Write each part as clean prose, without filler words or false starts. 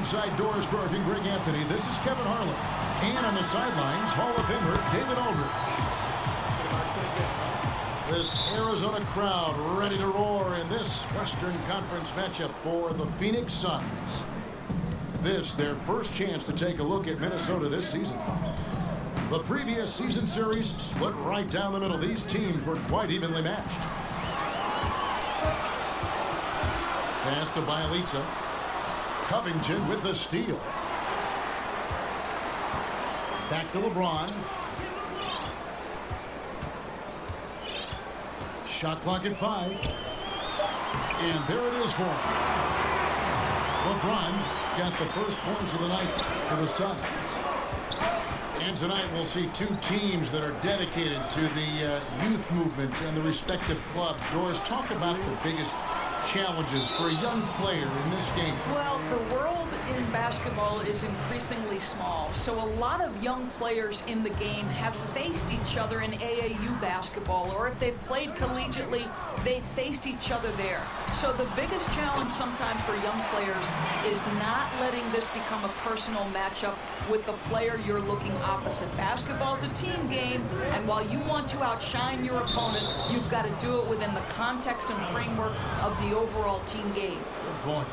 Alongside Doris Burke and Greg Anthony, this is Kevin Harlan. And on the sidelines, Hall of Famer David Aldridge. This Arizona crowd ready to roar in this Western Conference matchup for the Phoenix Suns. This, their first chance to take a look at Minnesota this season. The previous season series split right down the middle. These teams were quite evenly matched. Pass to Bielitsa. Covington with the steal. Back to LeBron. Shot clock at 5. And there it is for him. LeBron got the first points of the night for the Suns. And tonight we'll see two teams that are dedicated to the youth movement and the respective clubs. Doris, talk about the biggest challenges for a young player in this game. Well, the world in basketball is increasingly small, so a lot of young players in the game have faced each other in AAU basketball, or if they've played collegiately, they've faced each other there. So the biggest challenge sometimes for young players is not letting this become a personal matchup with the player you're looking opposite. Basketball is a team game, and while you want to outshine your opponent, you've got to do it within the context and framework of the overall team game. Good point.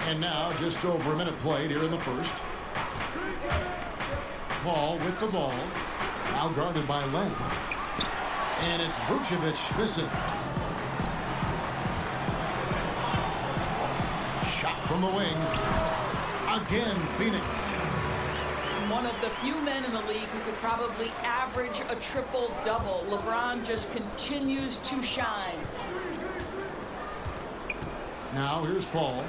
And now, just over a minute played here in the first. Paul with the ball. Now guarded by Len. And it's Vucevic missing. Shot from the wing. Again, Phoenix. One of the few men in the league who could probably average a triple-double. LeBron just continues to shine. Now here's Paul.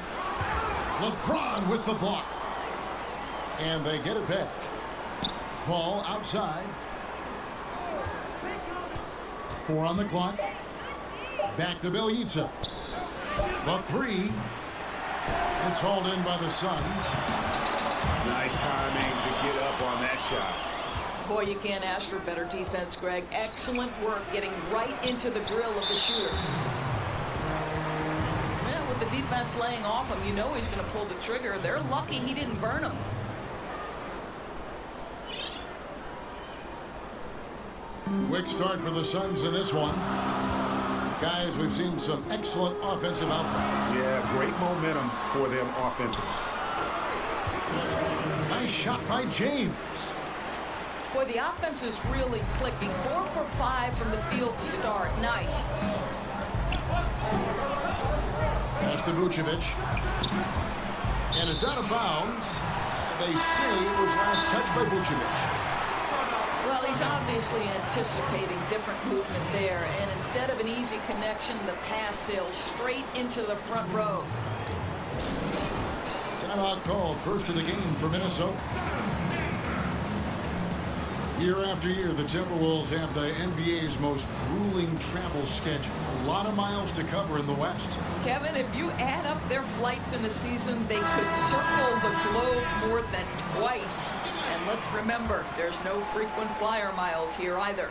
LeBron with the block. And they get it back. Paul outside. 4 on the clock. Back to Bielitsa. The 3. It's hauled in by the Suns. Nice timing to get up on that shot. Boy, you can't ask for better defense, Greg. Excellent work getting right into the grill of the shooter. Yeah, with the defense laying off him, you know he's going to pull the trigger. They're lucky he didn't burn him. Quick start for the Suns in this one. Guys, we've seen some excellent offensive output. Yeah, great momentum for them offensively. Nice shot by James. Boy, the offense is really clicking. 4 for 5 from the field to start. Nice. Pass to Vucevic. And it's out of bounds. They say it was last touched by Vucevic. Well, he's obviously anticipating different movement there, and instead of an easy connection, the pass sails straight into the front row. Timeout called, first of the game for Minnesota. Year after year, the Timberwolves have the NBA's most grueling travel schedule. A lot of miles to cover in the West. Kevin, if you add up their flights in the season, they could circle the globe more than twice. And let's remember, there's no frequent flyer miles here either.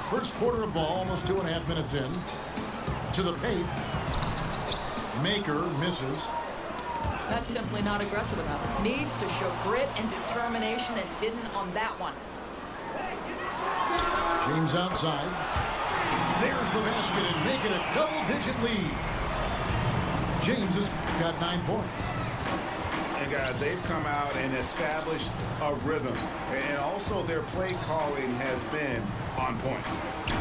First quarter of ball, almost 2.5 minutes in. To the paint. Maker misses. That's simply not aggressive enough. Needs to show grit and determination, and didn't on that one. James outside. There's the basket and making a double-digit lead. James has got 9 points. And guys, they've come out and established a rhythm. And also their play calling has been on point.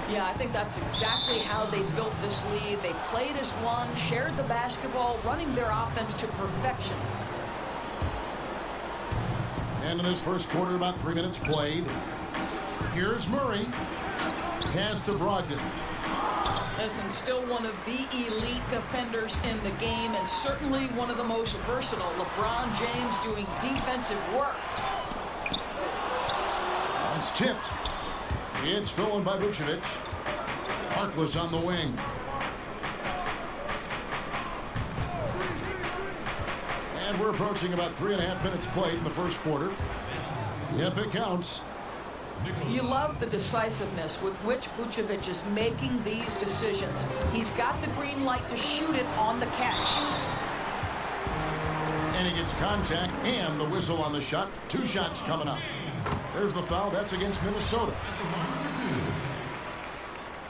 Yeah, I think that's exactly how they built this lead. They played as one, shared the basketball, running their offense to perfection. And in this first quarter, about 3 minutes played. Here's Murray. Pass to Brogdon. Listen, still one of the elite defenders in the game, and certainly one of the most versatile. LeBron James doing defensive work. It's tipped. It's stolen by Vucevic. Harkless on the wing. And we're approaching about 3.5 minutes played in the first quarter. Yep, it counts. You love the decisiveness with which Vucevic is making these decisions. He's got the green light to shoot it on the catch. And he gets contact and the whistle on the shot. 2 shots coming up. There's the foul. That's against Minnesota.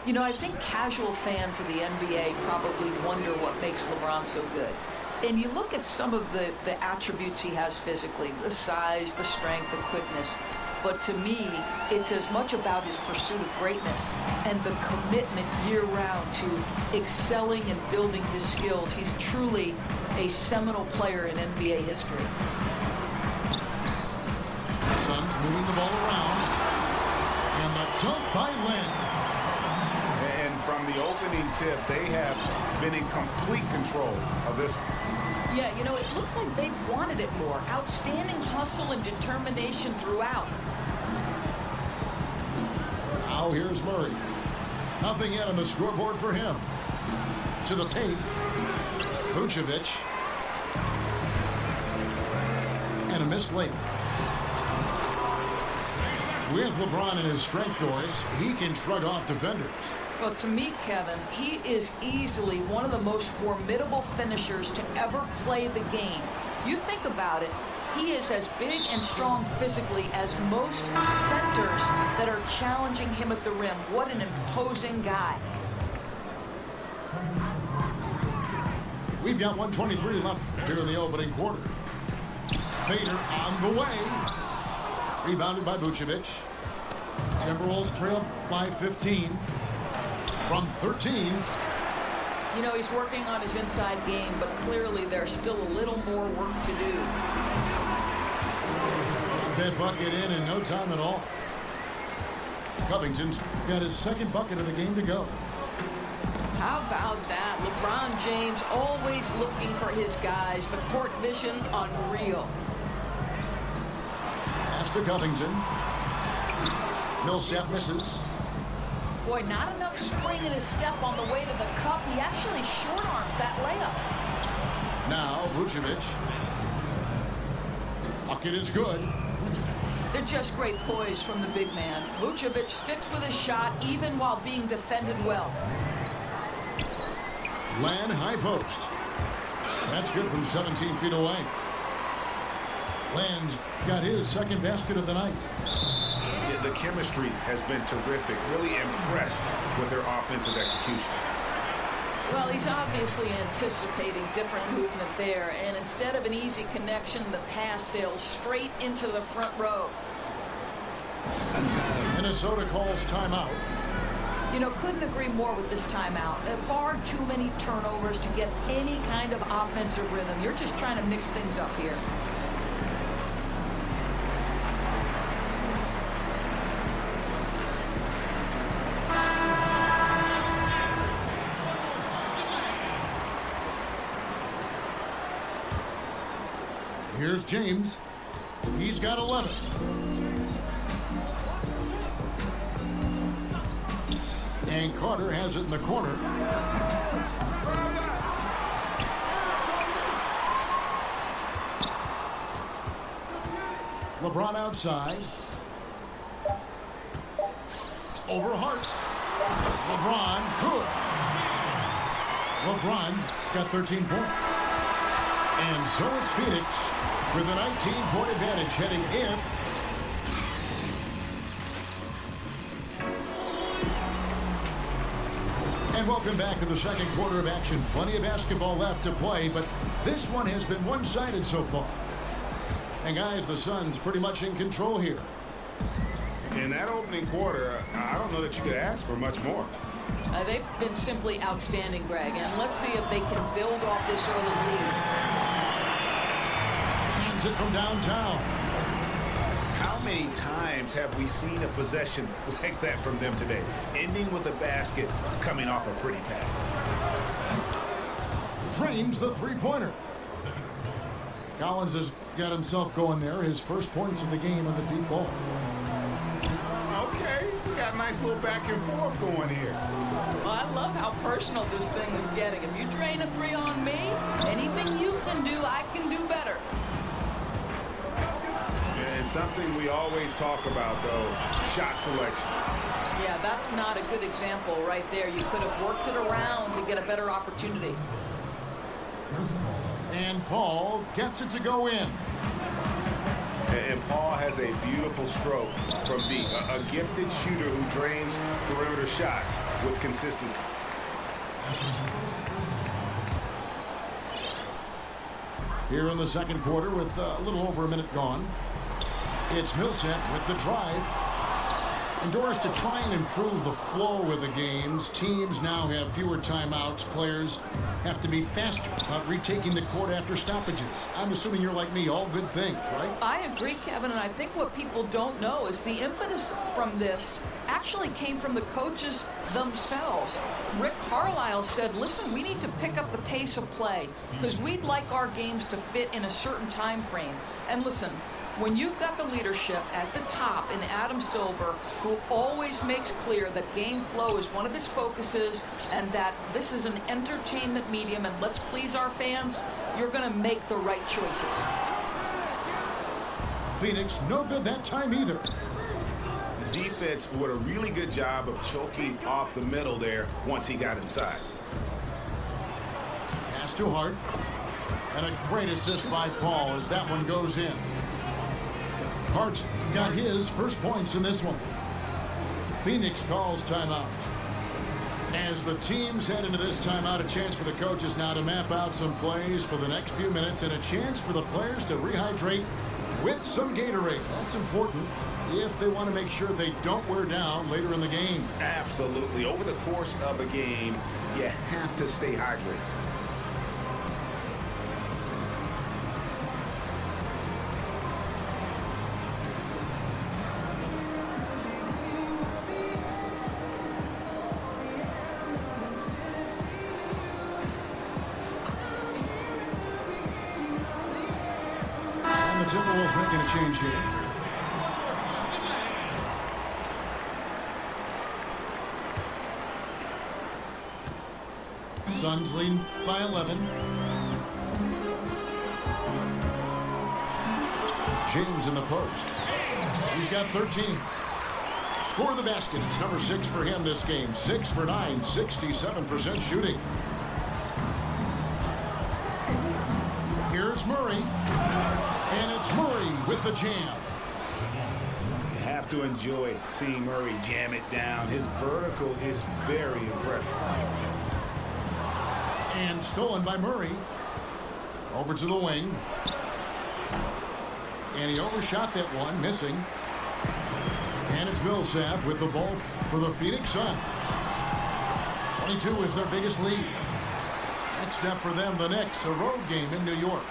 You know, I think casual fans of the NBA probably wonder what makes LeBron so good. And you look at some of the attributes he has physically, the size, the strength, the quickness. But to me, it's as much about his pursuit of greatness and the commitment year-round to excelling and building his skills. He's truly a seminal player in NBA history. The Suns moving the ball around. And the dunk by Len. And from the opening tip, they have been in complete control of this one. Yeah, you know, it looks like they wanted it more. Outstanding hustle and determination throughout. Now here's Murray. Nothing yet on the scoreboard for him. To the paint. Vucevic. And a missed layup. With LeBron in his strength, Doris, he can shrug off defenders. Well, to me, Kevin, he is easily one of the most formidable finishers to ever play the game. You think about it, he is as big and strong physically as most centers that are challenging him at the rim. What an imposing guy. We've got 1:23 left here in the opening quarter. Fader on the way. Rebounded by Vucevic. Timberwolves trail by 15. From 13. You know, he's working on his inside game, but clearly there's still a little more work to do. That bucket in no time at all. Covington's got his second bucket of the game to go. How about that? LeBron James always looking for his guys. The court vision unreal. Pass to Covington. Millsap misses. Boy, not enough spring in his step on the way to the cup. He actually short arms that layup. Now Vucevic. Bucket is good. They're just great poise from the big man. Vucevic sticks with his shot even while being defended well. Len high post. That's good from 17 feet away. Len's got his second basket of the night. The chemistry has been terrific. Really impressed with their offensive execution. Well, he's obviously anticipating different movement there, and instead of an easy connection, the pass sails straight into the front row. Minnesota calls timeout. You know, couldn't agree more with this timeout. Far too many turnovers to get any kind of offensive rhythm. You're just trying to mix things up here. Here's James. He's got 11. And Carter has it in the corner. LeBron outside. Over Hart. LeBron, good. LeBron's got 13 points. And so it's Phoenix with a 19-point advantage heading in. And welcome back to the second quarter of action. Plenty of basketball left to play, but this one has been one-sided so far. And guys, the Suns pretty much in control here. In that opening quarter, I don't know that you could ask for much more. They've been simply outstanding, Greg, and let's see if they can build off this early lead. It from downtown. How many times have we seen a possession like that from them today, ending with a basket coming off a pretty pass? Drains the three-pointer. Collins has got himself going there. His first points of the game on the deep ball. Okay, we got a nice little back and forth going here. Well, I love how personal this thing is getting. If you drain a three on me, anything you can do, I can do better. And Something we always talk about, though, shot selection. Yeah, that's not a good example right there. You could have worked it around to get a better opportunity. And Paul gets it to go in. And Paul has a beautiful stroke from deep. A gifted shooter who drains perimeter shots with consistency. Here in the second quarter with a little over a minute gone. It's Millsap with the drive. And Doris, to try and improve the flow of the games, teams now have fewer timeouts. Players have to be faster about retaking the court after stoppages. I'm assuming you're like me, all good things, right? I agree, Kevin, and I think what people don't know is the impetus from this actually came from the coaches themselves. Rick Carlisle said, listen, we need to pick up the pace of play because we'd like our games to fit in a certain time frame. And listen, when you've got the leadership at the top in Adam Silver, who always makes clear that game flow is one of his focuses and that this is an entertainment medium and let's please our fans, you're going to make the right choices. Phoenix, no good that time either. The defense did a really good job of choking off the middle there once he got inside. Pass to Hart. And a great assist by Paul as that one goes in. Hart's got his first points in this one. Phoenix calls timeout. As the teams head into this timeout, a chance for the coaches now to map out some plays for the next few minutes and a chance for the players to rehydrate with some Gatorade. That's important if they want to make sure they don't wear down later in the game. Absolutely. Over the course of a game, you have to stay hydrated. Timberwolves making a change here. Suns lead by 11. James in the post. He's got 13. Score the basket. It's number 6 for him this game. 6 for 9, 67% shooting. Here's Murray. And it's Murray with the jam. You have to enjoy seeing Murray jam it down. His vertical is very impressive. And stolen by Murray. Over to the wing. And he overshot that one, missing. And it's Millsap with the ball for the Phoenix Suns. 22 is their biggest lead. Next up for them, the Knicks, a road game in New York.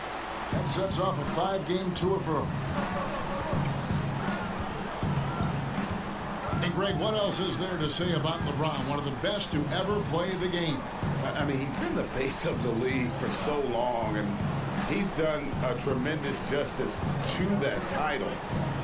That sets off a 5-game tour for them. And Greg, what else is there to say about LeBron? One of the best to ever play the game. I mean, he's been the face of the league for so long, and he's done a tremendous justice to that title.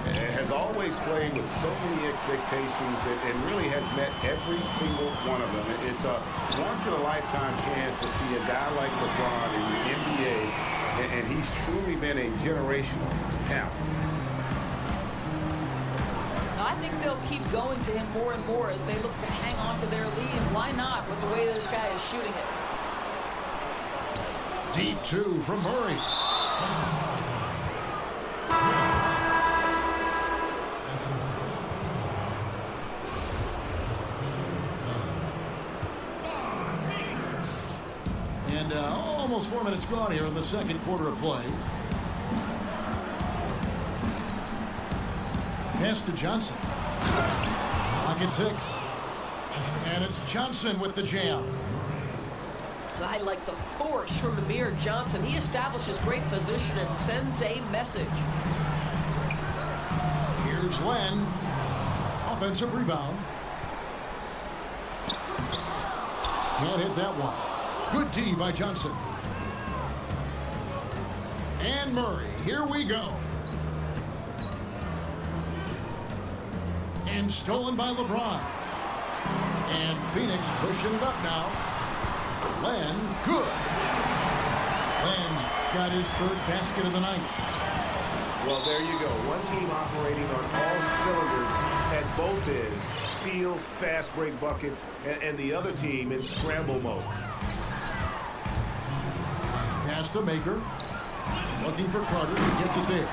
And has always played with so many expectations and really has met every single one of them. It's a once-in-a-lifetime chance to see a guy like LeBron in the NBA. And he's truly been a generational talent. I think they'll keep going to him more and more as they look to hang on to their lead. And why not with the way this guy is shooting it? Deep 2 from Murray. And almost 4 minutes gone here in the second quarter of play. Pass to Johnson. Pocket 6. And it's Johnson with the jam. I like the force from Amir Johnson. He establishes great position and sends a message. Here's Len. Offensive rebound. Can't hit that one. Good D by Johnson. And Murray. Here we go. And stolen by LeBron. And Phoenix pushing it up now. Len, good. Len's got his third basket of the night. Well, there you go. One team operating on all cylinders at both ends. Steals, fast break buckets, and the other team in scramble mode. Pass to Maker. Looking for Carter. He gets it there.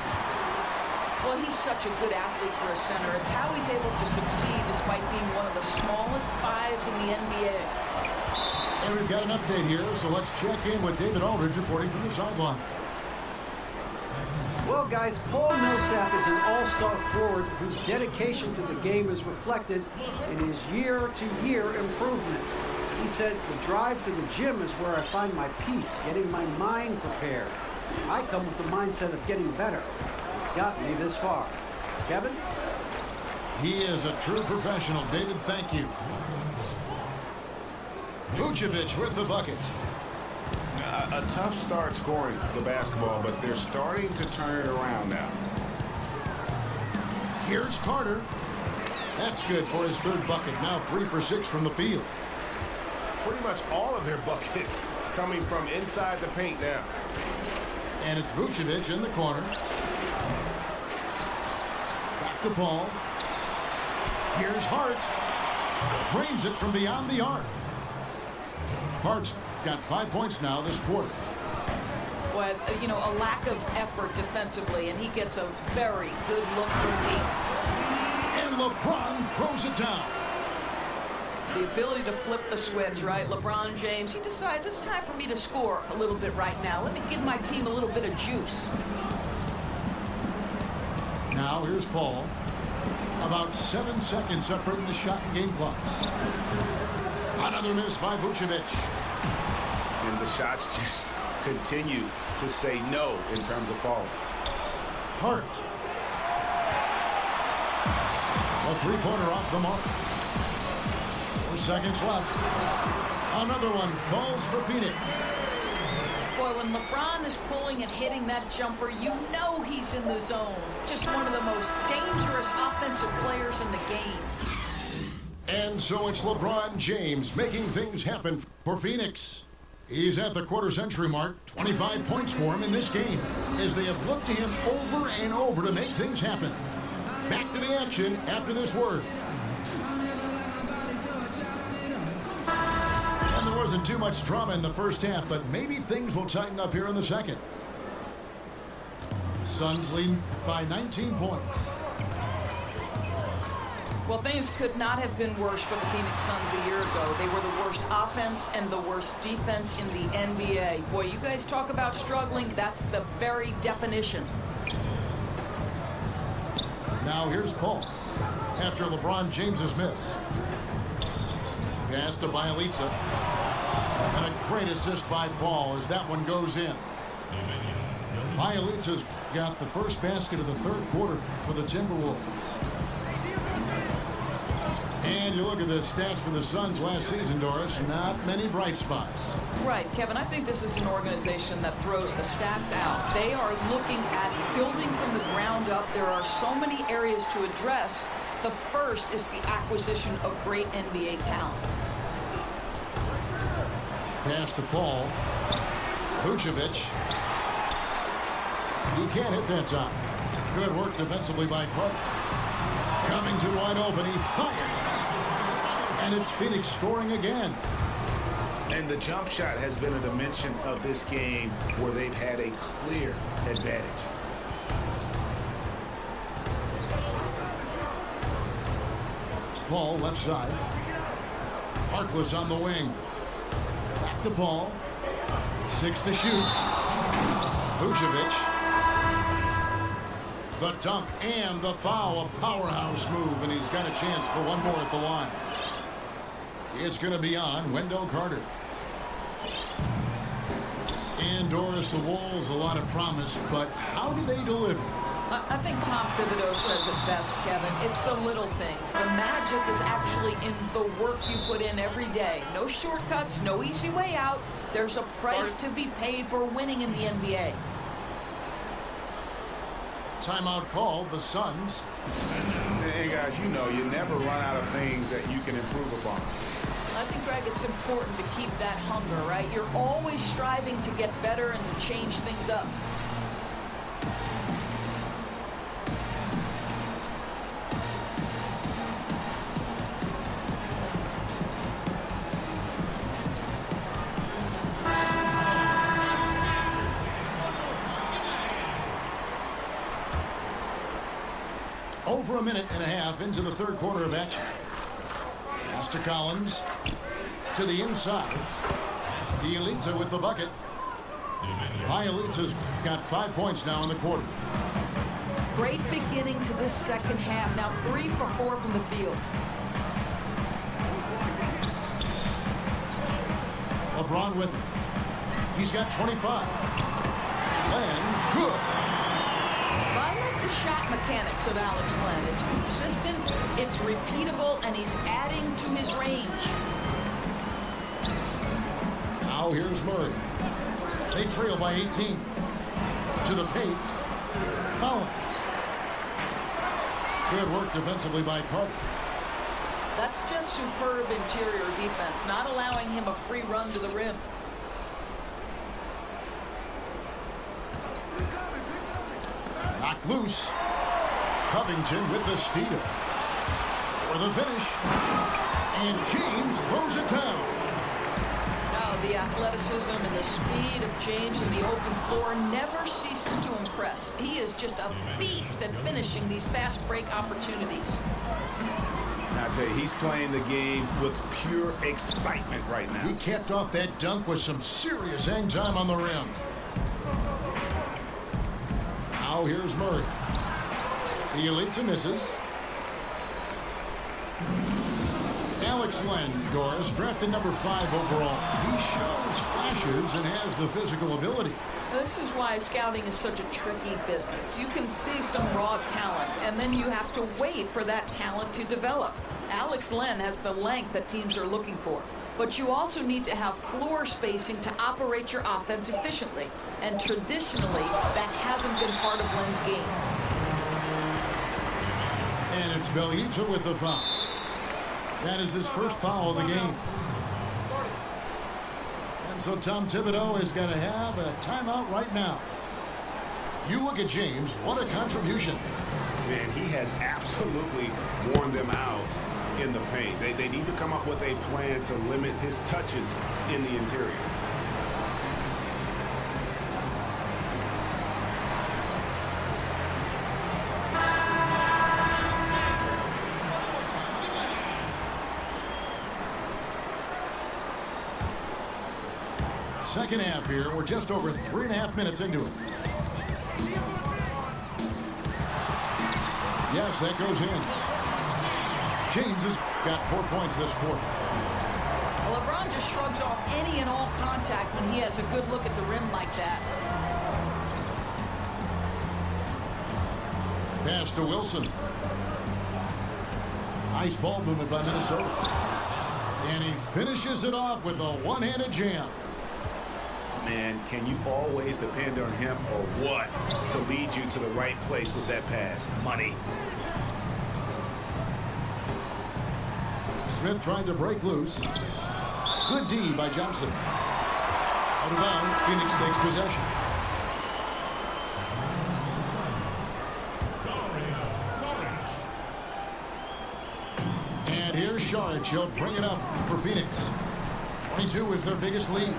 Well, he's such a good athlete for a center. It's how he's able to succeed despite being one of the smallest fives in the NBA. And we've got an update here, so let's check in with David Aldridge reporting from the sideline. Well, guys, Paul Millsap is an all-star forward whose dedication to the game is reflected in his year-to-year improvement. He said, the drive to the gym is where I find my peace, getting my mind prepared. I come with the mindset of getting better. It's gotten me this far. Kevin? He is a true professional. David, thank you. Vucevic with the bucket. A tough start scoring the basketball, but they're starting to turn it around now. Here's Carter. That's good for his third bucket. Now 3 for 6 from the field. Pretty much all of their buckets coming from inside the paint now. And it's Vucevic in the corner. Back to Paul. Here's Hart. Drains it from beyond the arc. Hart's got 5 points now this quarter. Well, you know, a lack of effort defensively, and he gets a very good look from deep. And LeBron throws it down. The ability to flip the switch, right? LeBron James, he decides it's time for me to score a little bit right now. Let me give my team a little bit of juice. Now here's Paul. About 7 seconds separating the shot and game clocks. Another miss by Vucevic. And the shots just continue to say no in terms of falling. Hart. A three-pointer off the mark. 4 seconds left. Another one falls for Phoenix. Boy, when LeBron is pulling and hitting that jumper, you know he's in the zone. Just one of the most dangerous offensive players in the game. And so it's LeBron James making things happen for Phoenix. He's at the quarter-century mark, 25 points for him in this game, as they have looked to him over and over to make things happen. Back to the action after this word. And there wasn't too much drama in the first half, but maybe things will tighten up here in the second. Suns lead by 19 points. Well, things could not have been worse for the Phoenix Suns a year ago. They were the worst offense and the worst defense in the NBA. Boy, you guys talk about struggling. That's the very definition. Now here's Paul after LeBron James's miss. Pass to Bielitsa. And a great assist by Paul as that one goes in. Bielitsa's got the first basket of the third quarter for the Timberwolves. And you look at the stats for the Suns last season, Doris, not many bright spots. Right, Kevin, I think this is an organization that throws the stats out. They are looking at building from the ground up. There are so many areas to address. The first is the acquisition of great NBA talent. Pass to Paul. Vucevic. He can't hit that time. Good work defensively by Carter. Coming to wide open, he fires. And it's Phoenix scoring again. And the jump shot has been a dimension of this game where they've had a clear advantage. Paul left side. Harkless on the wing. Back to Paul. 6 to shoot. Vucevic. The dunk and the foul. A powerhouse move, and he's got a chance for one more at the line. It's going to be on Wendell Carter. And Doris, the Wolves, a lot of promise, but how do they deliver? I think Tom Thibodeau says it best, Kevin. It's the little things. The magic is actually in the work you put in every day. No shortcuts, no easy way out. There's a price to be paid for winning in the NBA. Timeout called, the Suns. Hey, guys, you know you never run out of things that you can improve upon. I think, Greg, it's important to keep that hunger, right? You're always striving to get better and to change things up. Over a minute and a half into the third quarter of action. Pass to Collins. To the inside. Bielitsa with the bucket. Bielitsa's got 5 points now in the quarter. Great beginning to this second half. Now 3 for 4 from the field. LeBron with him. He's got 25. And good. I like the shot mechanics of Alex Len. It's consistent, it's repeatable, and he's adding to his range. Now here's Murray. They trail by 18. To the paint. Collins. Good work defensively by Carter. That's just superb interior defense, not allowing him a free run to the rim. Knocked loose. Covington with the steal. For the finish. And James throws it down. Now the athleticism and the speed of James in the open floor never ceases to impress. He is just a beast at finishing these fast break opportunities. Now, I tell you, he's playing the game with pure excitement right now. He capped off that dunk with some serious hang time on the rim. Now here's Murray. Bielitsa misses. Alex Len, Doris, drafted number 5 overall. He shows flashes and has the physical ability. This is why scouting is such a tricky business. You can see some raw talent, and then you have to wait for that talent to develop. Alex Len has the length that teams are looking for. But you also need to have floor spacing to operate your offense efficiently. And traditionally, that hasn't been part of Len's game. And it's Bielitsa with the foul. That is his first foul of the game. And so Tom Thibodeau is going to have a timeout right now. You look at James, what a contribution. Man, he has absolutely worn them out in the paint. They need to come up with a plan to limit his touches in the interior. Second half here. We're just over 3.5 minutes into it. Yes, that goes in. James has got 4 points this quarter. Well, LeBron just shrugs off any and all contact when he has a good look at the rim like that. Pass to Wilson. Nice ball movement by Minnesota. And he finishes it off with a one-handed jam. Man, can you always depend on him or what to lead you to the right place with that pass? Money. Smith trying to break loose. Good D by Johnson. Out of bounds, Phoenix takes possession. And here's Saric. He'll bring it up for Phoenix. 22 is their biggest lead.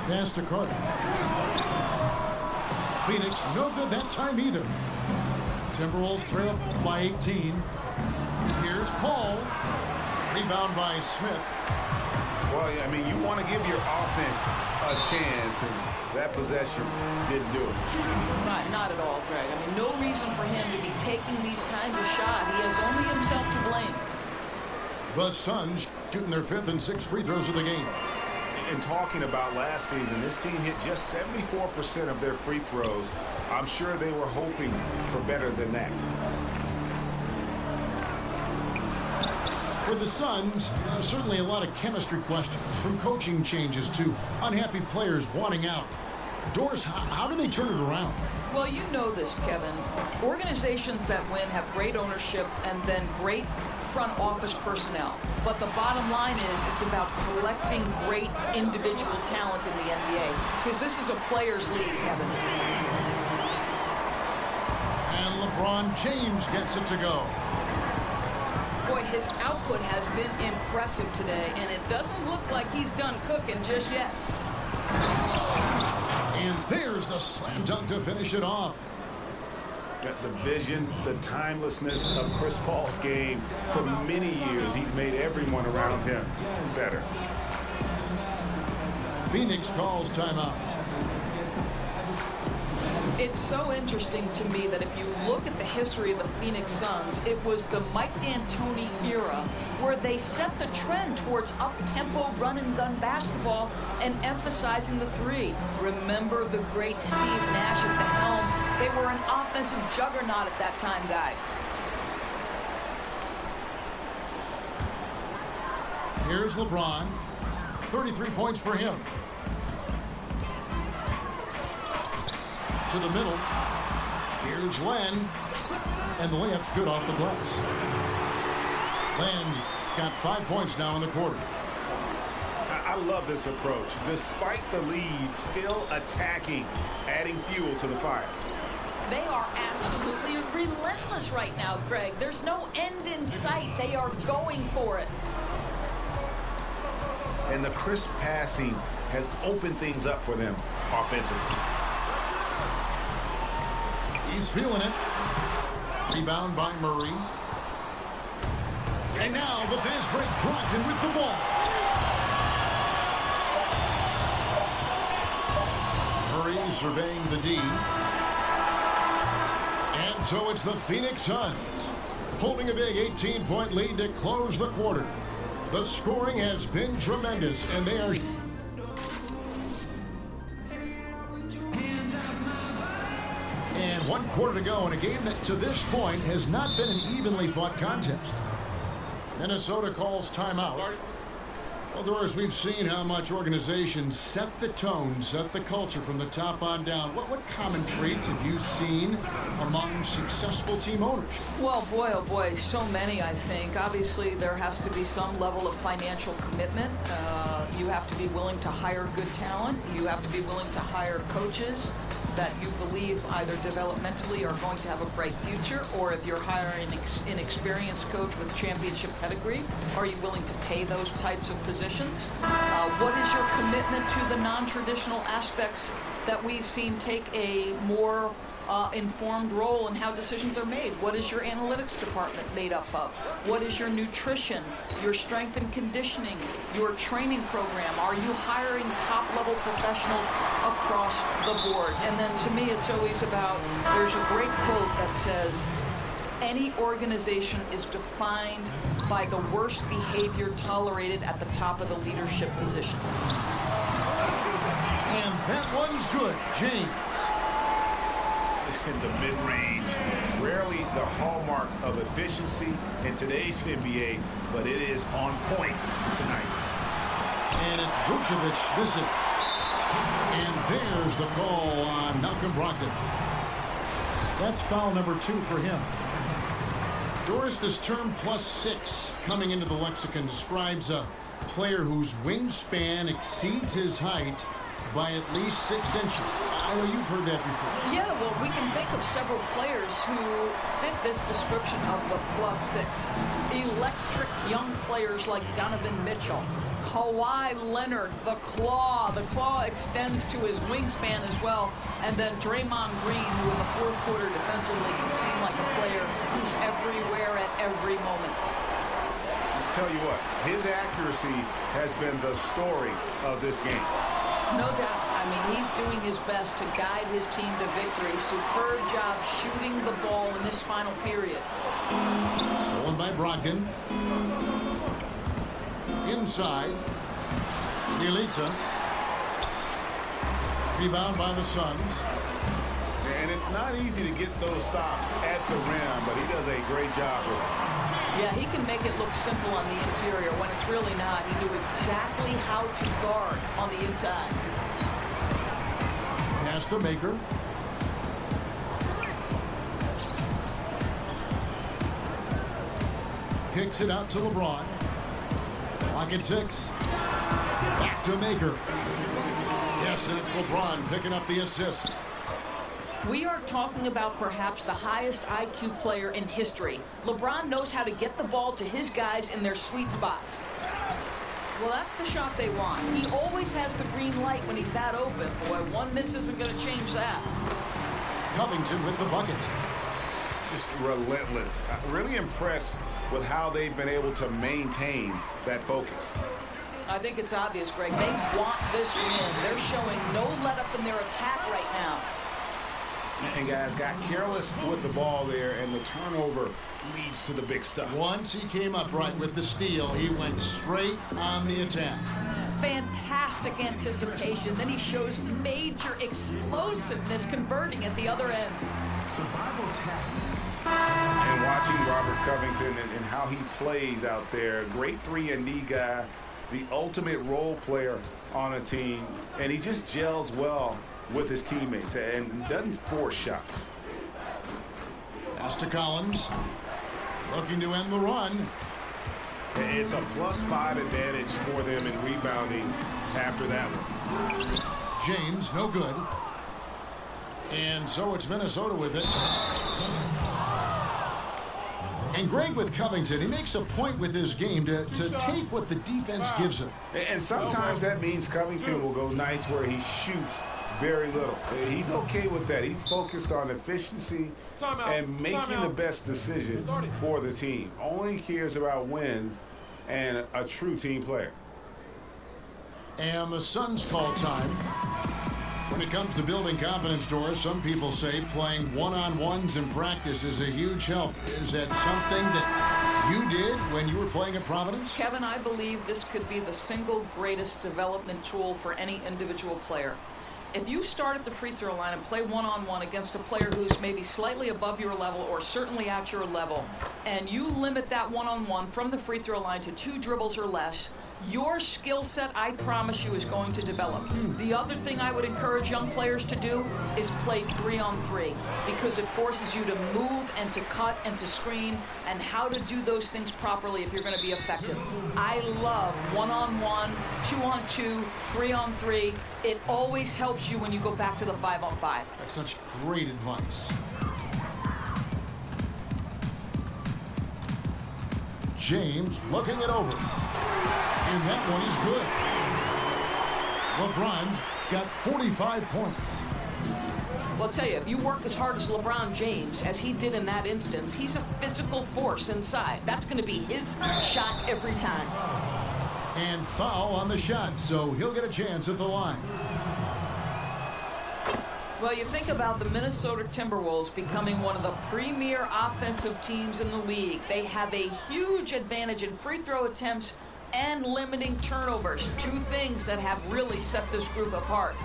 Pass to Carter. Phoenix, no good that time either. Timberwolves trail by 18. Here's Paul. Rebound by Smith. Well, I mean, you want to give your offense a chance, and that possession didn't do it. Not at all, Greg. I mean, no reason for him to be taking these kinds of shots. He has only himself to blame. The Suns shooting their 5th and 6th free throws of the game. And talking about last season, this team hit just 74% of their free throws. I'm sure they were hoping for better than that. For the Suns, certainly a lot of chemistry questions, from coaching changes to unhappy players wanting out. Doris, how do they turn it around? Well, you know this, Kevin. Organizations that win have great ownership and then great front office personnel. But the bottom line is it's about collecting great individual talent in the NBA. Because this is a players' league, Kevin. And LeBron James gets it to go. Boy, his output has been impressive today, and it doesn't look like he's done cooking just yet. And there's the slam dunk to finish it off. The vision, the timelessness of Chris Paul's game for many years. He's made everyone around him better. Phoenix calls timeout. It's so interesting to me that if you look at the history of the Phoenix Suns, it was the Mike D'Antoni era where they set the trend towards up-tempo run-and-gun basketball and emphasizing the three. Remember the great Steve Nash at the helm. They were an offensive juggernaut at that time, guys. Here's LeBron. 33 points for him. To the middle. Here's Len. And the layup's good off the glass. Len's got 5 points now in the quarter. I love this approach. Despite the lead, still attacking, adding fuel to the fire. They are absolutely relentless right now, Greg. There's no end in sight. They are going for it. And the crisp passing has opened things up for them offensively. He's feeling it. Rebound by Murray. And now the fast break. Brogdon with the ball. Murray surveying the D. And so it's the Phoenix Suns holding a big 18-point lead to close the quarter. The scoring has been tremendous, and they are... And 1 quarter to go in a game that to this point has not been an evenly fought contest. Minnesota calls timeout. Well, Doris, we've seen how much organizations set the tone, set the culture from the top on down. What common traits have you seen among successful team owners? Well, boy, oh boy, so many, I think. Obviously, there has to be some level of financial commitment. You have to be willing to hire good talent. You have to be willing to hire coaches that you believe either developmentally are going to have a bright future, or if you're hiring an experienced coach with championship pedigree, are you willing to pay those types of positions? What is your commitment to the non-traditional aspects that we've seen take a more informed role in how decisions are made? What is your analytics department made up of? What is your nutrition, your strength and conditioning, your training program? Are you hiring top-level professionals across the board? And then to me, it's always about, there's a great quote that says, any organization is defined by the worst behavior tolerated at the top of the leadership position. And that one's good. James. In the mid-range, rarely the hallmark of efficiency in today's NBA, but it is on point tonight. And it's Vucevic missing. And there's the call on Malcolm Brogdon. That's foul number 2 for him. Doris, this term +6 coming into the lexicon describes a player whose wingspan exceeds his height by at least 6 inches. I know you've heard that before. Yeah, well, we can think of several players who fit this description of the +6. Electric young players like Donovan Mitchell, Kawhi Leonard, the Claw. The Claw extends to his wingspan as well. And then Draymond Green, who in the fourth quarter defensively can seem like a player who's everywhere at every moment. I'll tell you what, his accuracy has been the story of this game. No doubt. I mean, he's doing his best to guide his team to victory. Superb job shooting the ball in this final period. Stolen by Brogdon. Inside. Yelitsa. Rebound by the Suns. And it's not easy to get those stops at the rim, but he does a great job with it. Yeah, he can make it look simple on the interior when it's really not. He knew exactly how to guard on the inside. Pass to Maker. Kicks it out to LeBron. Clock at 6. Back to Maker. Yes, and it's LeBron picking up the assist. We are talking about perhaps the highest IQ player in history. LeBron knows how to get the ball to his guys in their sweet spots. Well, that's the shot they want. He always has the green light when he's that open. Boy, one miss isn't going to change that. Covington with the bucket. just relentless. Really impressed with how they've been able to maintain that focus. I think it's obvious, Greg. They want this win. They're showing no let-up in their attack right now. And guys got careless with the ball there, and the turnover leads to the big stuff. Once he came up right with the steal, he went straight on the attack. Fantastic anticipation. Then he shows major explosiveness converting at the other end. Survival tactics. And watching Robert Covington and how he plays out there, great 3-and-D guy, the ultimate role player on a team, and he just gels well with his teammates and doesn't force shots. Pass to Collins, looking to end the run. It's a +5 advantage for them in rebounding after that one. James, no good. And so it's Minnesota with it. And Greg with Covington, he makes a point with his game to take what the defense gives him. And sometimes that means Covington will go nights where he shoots very little. He's okay with that. He's focused on efficiency and making the best decision for the team. Only cares about wins and a true team player. And the Suns call time. When it comes to building confidence, Doris, some people say playing one-on-ones in practice is a huge help. Is that something that you did when you were playing at Providence? Kevin, I believe this could be the single greatest development tool for any individual player. If you start at the free throw line and play one-on-one against a player who's maybe slightly above your level or certainly at your level, and you limit that one-on-one from the free throw line to 2 dribbles or less, your skill set, I promise you, is going to develop. The other thing I would encourage young players to do is play 3-on-3 because it forces you to move and to cut and to screen and how to do those things properly if you're going to be effective. I love 1-on-1, 2-on-2, 3-on-3. It always helps you when you go back to the 5-on-5. That's such great advice. James looking it over. And that one is good. LeBron's got 45 points. Well, I'll tell you, if you work as hard as LeBron James, as he did in that instance, he's a physical force inside. That's going to be his shot every time. And foul on the shot, so he'll get a chance at the line. Well, you think about the Minnesota Timberwolves becoming one of the premier offensive teams in the league. They have a huge advantage in free throw attempts and limiting turnovers, 2 things that have really set this group apart.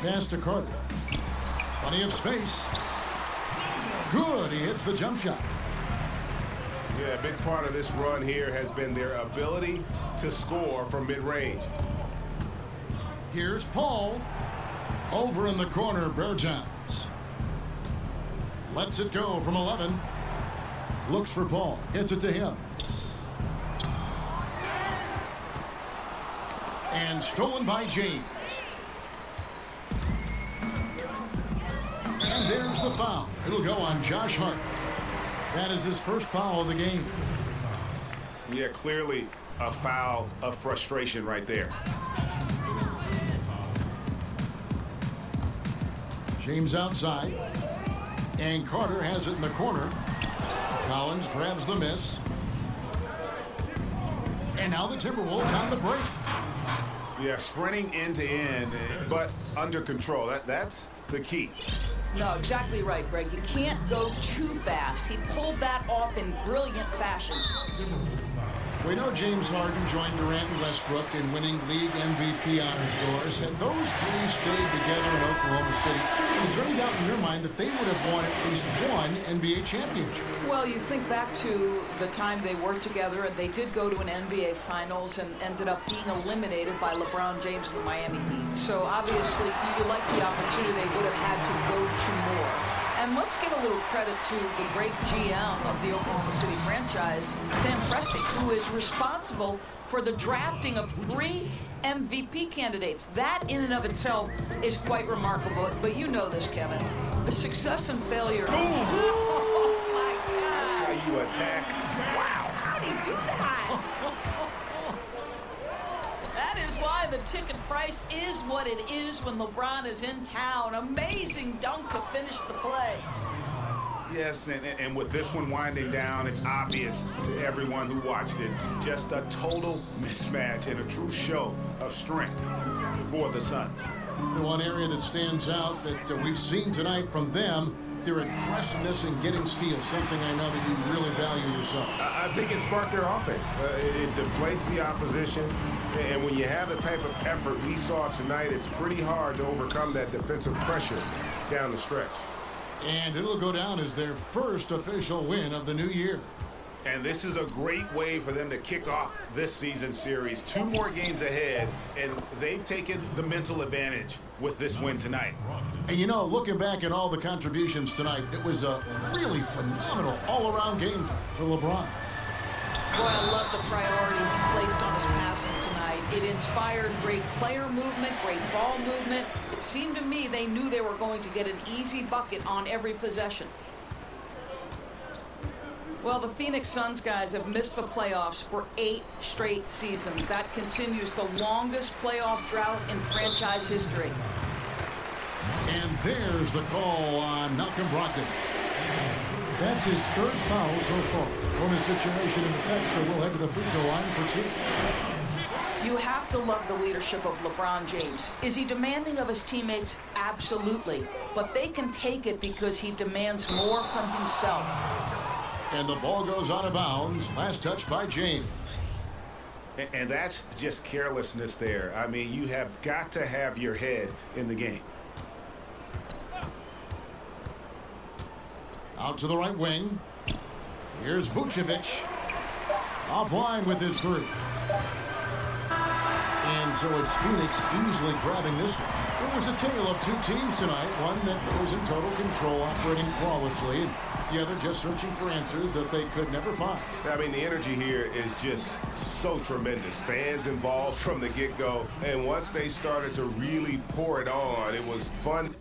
Pass to Carter. Plenty of space. Good, he hits the jump shot. Yeah, a big part of this run here has been their ability to score from mid-range. Here's Paul. Over in the corner, Bertans. Lets it go from 11. Looks for Paul. Hits it to him. And stolen by James. And there's the foul. It'll go on Josh Hart. That is his first foul of the game. Yeah, clearly a foul of frustration right there. James outside. And Carter has it in the corner. Collins grabs the miss. And now the Timberwolves on the break. Yeah, sprinting end to end, but under control. That's the key. No, exactly right, Greg. You can't go too fast. He pulled that off in brilliant fashion. We know James Harden joined Durant and Westbrook in winning league MVP honors, Doris, and those 3 stayed together in Oklahoma City. Is there any doubt in your mind that they would have won at least 1 NBA championship? Well, you think back to the time they worked together, and they did go to an NBA Finals and ended up being eliminated by LeBron James and the Miami Heat. So obviously, you like the opportunity they would have had to go to more. And let's give a little credit to the great GM of the Oklahoma City franchise, Sam Presti, who is responsible for the drafting of 3 MVP candidates. That in and of itself is quite remarkable. But you know this, Kevin. The success and failure. Oh, my God. That's how you attack. Wow. How'd he do that? That is That's why the ticket price is what it is when LeBron is in town. Amazing dunk to finish the play. Yes, and with this one winding down, it's obvious to everyone who watched it. Just a total mismatch and a true show of strength for the Suns. The one area that stands out that we've seen tonight from them, their aggressiveness in getting steals, something I know that you really value yourself. I think it sparked their offense. It deflates the opposition, and when you have the type of effort we saw tonight, it's pretty hard to overcome that defensive pressure down the stretch. And it'll go down as their first official win of the new year. And this is a great way for them to kick off this season series. 2 more games ahead, and they've taken the mental advantage with this win tonight. And you know, looking back at all the contributions tonight, it was a really phenomenal all-around game for LeBron. Boy, I love the priority he placed on his passing tonight. It inspired great player movement, great ball movement. It seemed to me they knew they were going to get an easy bucket on every possession. Well, the Phoenix Suns guys have missed the playoffs for 8 straight seasons. That continues the longest playoff drought in franchise history. And there's the call on Malcolm Brogdon. That's his 3rd foul so far. Bonus situation in effect, so we'll head to the free throw line for 2. You have to love the leadership of LeBron James. Is he demanding of his teammates? Absolutely. But they can take it because he demands more from himself. And the ball goes out of bounds. Last touch by James. And that's just carelessness there. I mean, you have got to have your head in the game. Out to the right wing. Here's Vucevic. Offline with his 3. And so it's Phoenix easily grabbing this one. It was a tale of 2 teams tonight. One that was in total control, operating flawlessly. And the other just searching for answers that they could never find. I mean, the energy here is just so tremendous. Fans involved from the get-go. And once they started to really pour it on, it was fun.